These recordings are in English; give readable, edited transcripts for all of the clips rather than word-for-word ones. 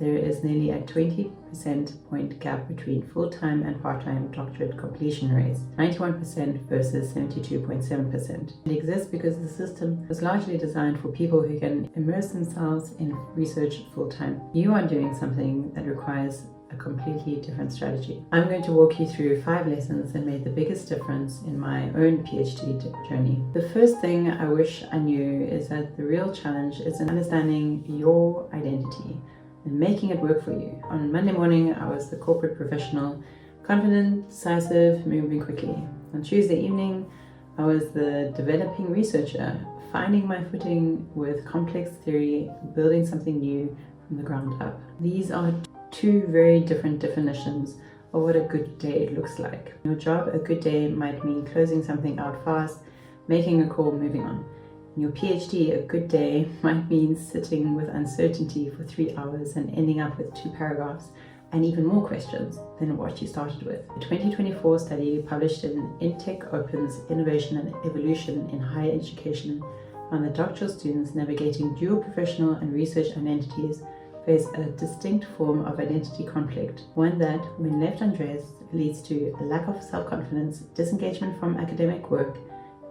there is nearly a 20% point gap between full-time and part-time doctorate completion rates, 91% versus 72.7%. It exists because the system was largely designed for people who can immerse themselves in research full-time. You are doing something that requires a completely different strategy. I'm going to walk you through 5 lessons that made the biggest difference in my own PhD journey. The first thing I wish I knew is that the real challenge is in understanding your identity and making it work for you. On Monday morning, I was the corporate professional, confident, decisive, moving quickly. On Tuesday evening, I was the developing researcher, finding my footing with complex theory, building something new from the ground up. These are 2 very different definitions of what a good day looks like. In your job, a good day might mean closing something out fast, making a call, moving on. In your PhD, a good day might mean sitting with uncertainty for 3 hours and ending up with 2 paragraphs and even more questions than what you started with. A 2024 study published in InTech Opens Innovation and Evolution in Higher Education found that doctoral students navigating dual professional and research identities face a distinct form of identity conflict, one that, when left undressed, leads to a lack of self-confidence, disengagement from academic work,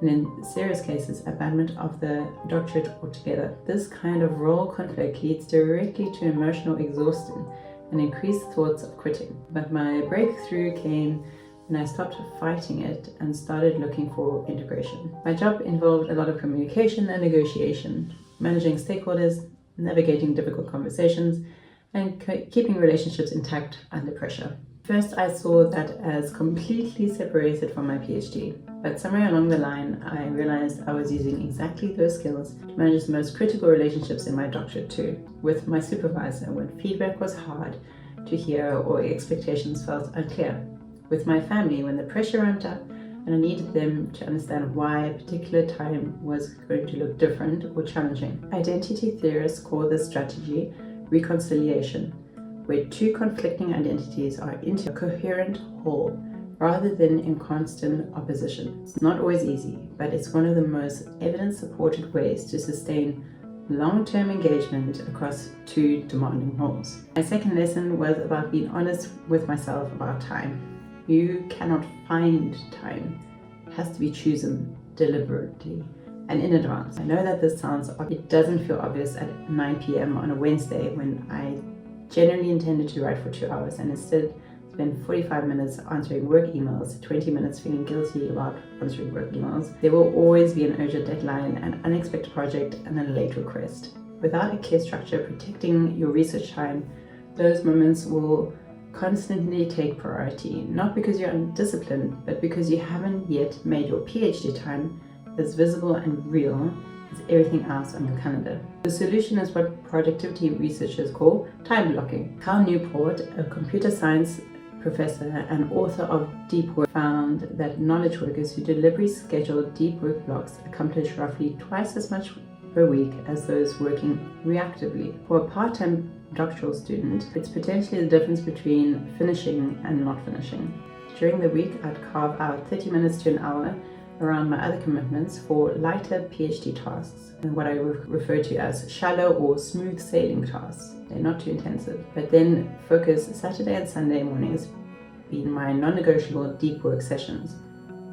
and in serious cases, abandonment of the doctorate altogether. This kind of role conflict leads directly to emotional exhaustion and increased thoughts of quitting. But my breakthrough came when I stopped fighting it and started looking for integration. My job involved a lot of communication and negotiation, managing stakeholders, navigating difficult conversations, and keeping relationships intact under pressure. First, I saw that as completely separated from my PhD, but somewhere along the line, I realized I was using exactly those skills to manage the most critical relationships in my doctorate too, with my supervisor when feedback was hard to hear or expectations felt unclear, with my family when the pressure ramped up and I needed them to understand why a particular time was going to look different or challenging. Identity theorists call this strategy reconciliation, where 2 conflicting identities are into a coherent whole rather than in constant opposition. It's not always easy, but it's one of the most evidence-supported ways to sustain long-term engagement across 2 demanding roles. My second lesson was about being honest with myself about time. You cannot find time. It has to be chosen deliberately and in advance. I know that this sounds obvious. It doesn't feel obvious at 9 p.m. on a Wednesday when I generally intended to write for 2 hours and instead spend 45 minutes answering work emails, 20 minutes feeling guilty about answering work emails. There will always be an urgent deadline, an unexpected project, and a late request. Without a clear structure protecting your research time, those moments will constantly take priority, not because you're undisciplined, but because you haven't yet made your PhD time as visible and real as everything else on your calendar. The solution is what productivity researchers call time blocking. Cal Newport, a computer science professor and author of Deep Work, found that knowledge workers who deliberately schedule deep work blocks accomplish roughly twice as much per week as those working reactively. For a part-time doctoral student, it's potentially the difference between finishing and not finishing. During the week, I'd carve out 30 minutes to an hour around my other commitments for lighter PhD tasks, and what I refer to as shallow or smooth sailing tasks. They're not too intensive, but then focus Saturday and Sunday mornings being my non-negotiable deep work sessions.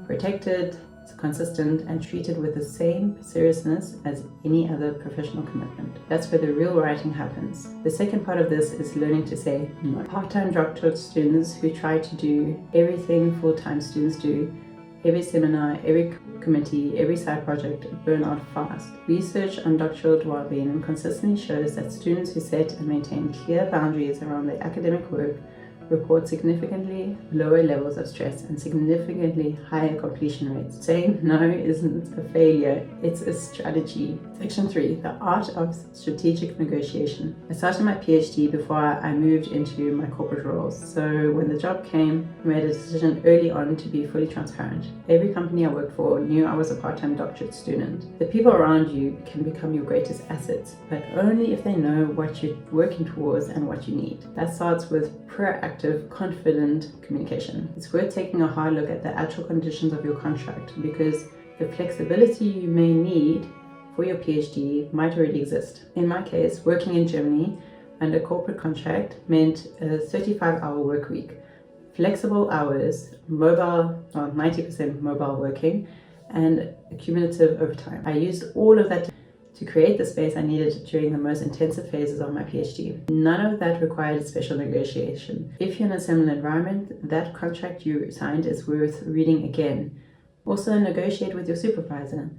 Protected, consistent, and treated with the same seriousness as any other professional commitment. That's where the real writing happens. The second part of this is learning to say no. Part-time doctorate students who try to do everything full-time students do, every seminar, every committee, every side project, burn out fast. Research on doctoral well-being consistently shows that students who set and maintain clear boundaries around their academic work report significantly lower levels of stress and significantly higher completion rates. Saying no isn't a failure, it's a strategy. Section 3, the art of strategic negotiation. I started my PhD before I moved into my corporate roles, so when the job came, I made a decision early on to be fully transparent. Every company I worked for knew I was a part-time doctorate student. The people around you can become your greatest assets, but only if they know what you're working towards and what you need. That starts with proactive, confident communication. It's worth taking a hard look at the actual conditions of your contract, because the flexibility you may need for your PhD might already exist. In my case, working in Germany, and a corporate contract meant a 35-hour work week, flexible hours, 90% mobile working, and cumulative overtime. I used all of that to create the space I needed during the most intensive phases of my PhD. None of that required a special negotiation. If you're in a similar environment, that contract you signed is worth reading again. Also, negotiate with your supervisor.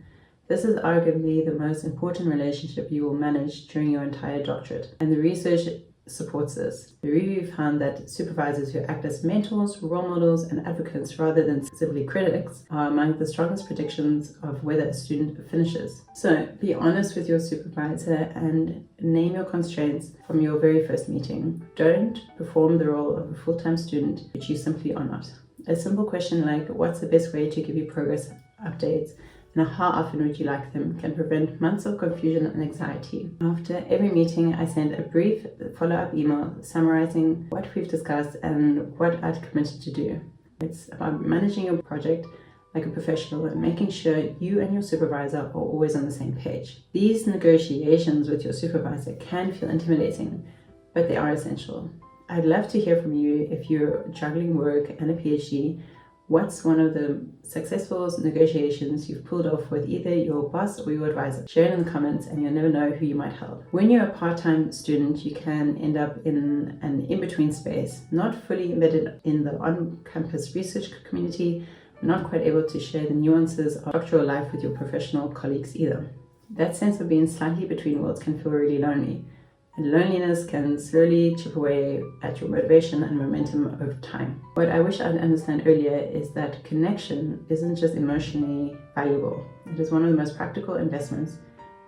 This is arguably the most important relationship you will manage during your entire doctorate, and the research supports this. The review found that supervisors who act as mentors, role models, and advocates rather than simply critics are among the strongest predictions of whether a student finishes. So be honest with your supervisor and name your constraints from your very first meeting. Don't perform the role of a full-time student, which you simply are not. A simple question like, what's the best way to give you progress updates, and how often would you like them, can prevent months of confusion and anxiety. After every meeting, I send a brief follow-up email summarizing what we've discussed and what I've committed to do. It's about managing your project like a professional and making sure you and your supervisor are always on the same page. These negotiations with your supervisor can feel intimidating, but they are essential. I'd love to hear from you if you're juggling work and a PhD. What's one of the successful negotiations you've pulled off with either your boss or your advisor? Share it in the comments and you'll never know who you might help. When you're a part-time student, you can end up in an in-between space, not fully embedded in the on-campus research community, not quite able to share the nuances of doctoral life with your professional colleagues either. That sense of being slightly between worlds can feel really lonely. And loneliness can slowly chip away at your motivation and momentum over time. What I wish I'd understand earlier is that connection isn't just emotionally valuable. It is one of the most practical investments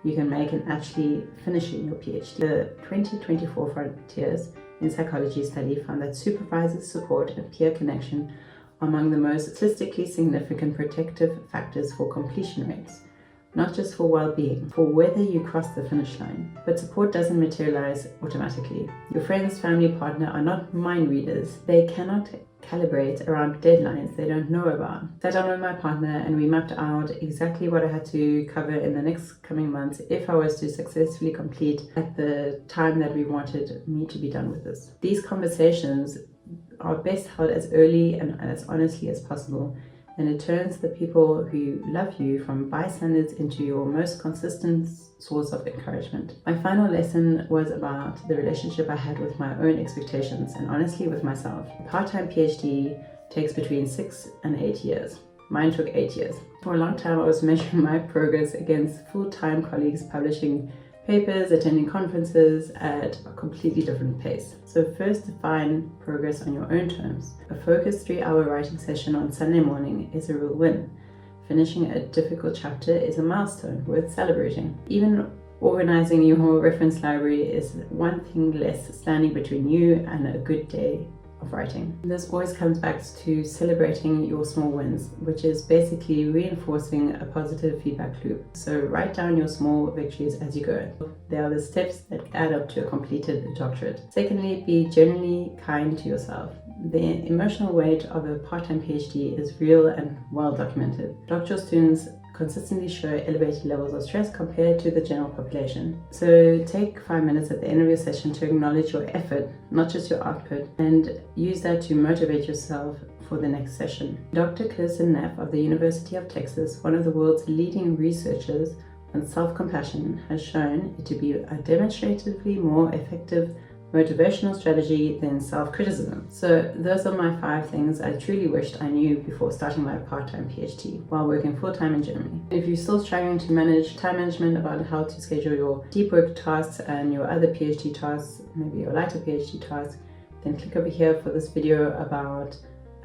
you can make in actually finishing your PhD. The 2024 Frontiers in Psychology study found that supervisor support and peer connection are among the most statistically significant protective factors for completion rates. Not just for well-being, for whether you cross the finish line. But support doesn't materialize automatically. Your friends, family, partner are not mind readers. They cannot calibrate around deadlines they don't know about. Sat down with my partner and we mapped out exactly what I had to cover in the next coming months if I was to successfully complete at the time that we wanted me to be done with this. These conversations are best held as early and as honestly as possible, and it turns the people who love you from bystanders into your most consistent source of encouragement. My final lesson was about the relationship I had with my own expectations and honestly with myself. A part-time PhD takes between 6 and 8 years. Mine took 8 years. For a long time, I was measuring my progress against full-time colleagues publishing papers, attending conferences at a completely different pace. So first, define progress on your own terms. A focused 3-hour writing session on Sunday morning is a real win. Finishing a difficult chapter is a milestone worth celebrating. Even organizing your reference library is one thing less standing between you and a good day of writing. This always comes back to celebrating your small wins, which is basically reinforcing a positive feedback loop. So write down your small victories as you go. They are the steps that add up to a completed doctorate. Secondly, be genuinely kind to yourself. The emotional weight of a part-time PhD is real and well documented. Doctoral students consistently show elevated levels of stress compared to the general population. So take 5 minutes at the end of your session to acknowledge your effort, not just your output, and use that to motivate yourself for the next session. Dr. Kirsten Neff of the University of Texas, one of the world's leading researchers on self-compassion, has shown it to be a demonstratively more effective motivational strategy than self-criticism. So those are my 5 things I truly wished I knew before starting my part-time PhD while working full-time in Germany. If you're still struggling to manage time management, about how to schedule your deep work tasks and your other PhD tasks, maybe your lighter PhD tasks, then click over here for this video about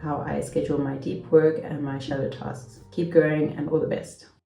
how I schedule my deep work and my shallow tasks. Keep going and all the best.